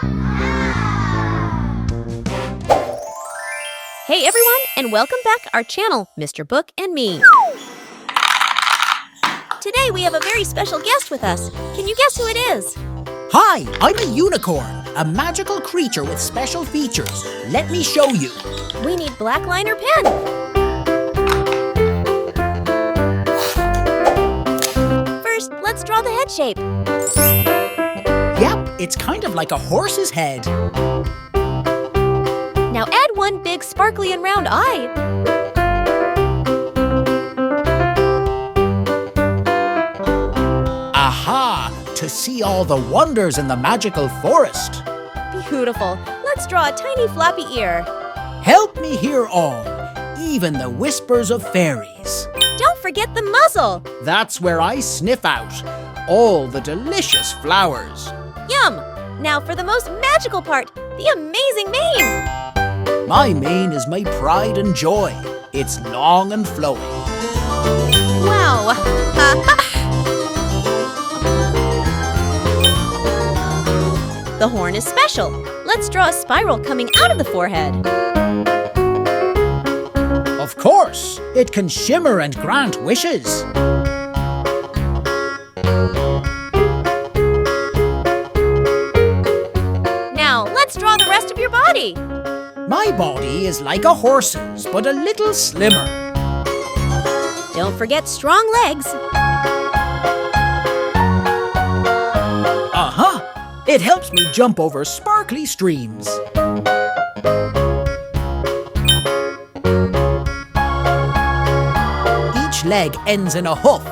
Hey everyone, and welcome back our channel, Mr. Book and Me. Today we have a very special guest with us. Can you guess who it is? Hi, I'm a unicorn, a magical creature with special features. Let me show you. We need black line or pen. First, let's draw the head shape. Yep, it's kind of like a horse's head. Now add one big sparkly and round eye. Aha! To see all the wonders in the magical forest. Beautiful. Let's draw a tiny floppy ear. Help me hear all, even the whispers of fairies. Don't forget the muzzle. That's where I sniff out all the delicious flowers. Yum! Now for the most magical part, the amazing mane. My mane is my pride and joy. It's long and flowing. Wow! The horn is special. Let's draw a spiral coming out of the forehead. Of course, it can shimmer and grant wishes. Now, let's draw the rest of your body. My body is like a horse's, but a little slimmer. Don't forget strong legs. Uh-huh. It helps me jump over sparkly streams. Each leg ends in a hoof,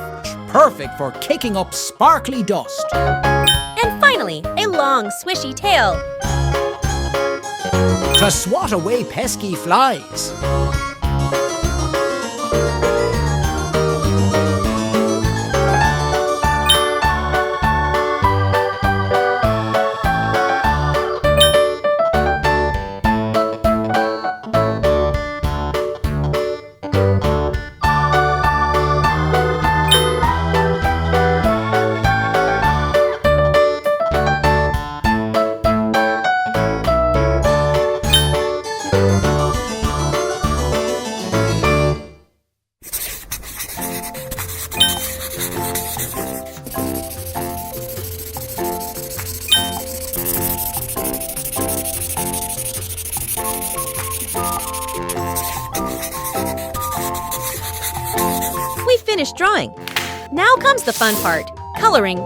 perfect for kicking up sparkly dust. And finally, a long, swishy tail. To swat away pesky flies. We finished drawing. Now comes the fun part, coloring.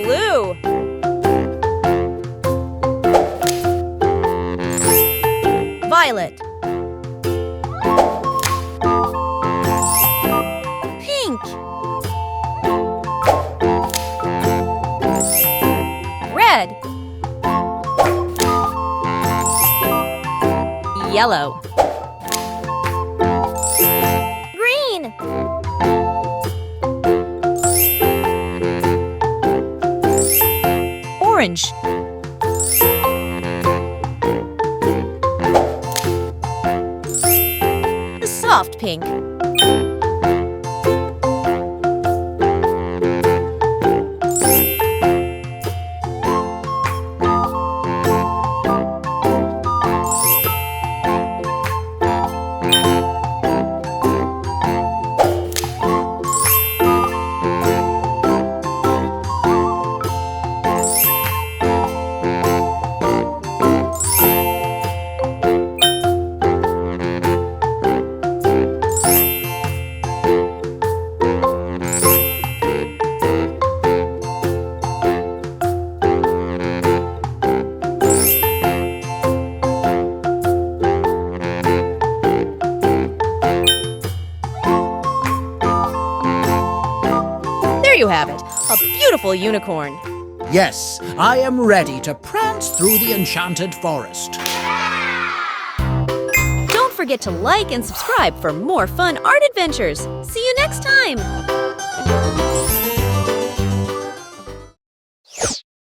Blue. Violet. Pink. Red. Yellow. Green. Orange. A soft pink. There you have it, a beautiful unicorn. Yes, I am ready to prance through the enchanted forest. Don't forget to like and subscribe for more fun art adventures. See you next time.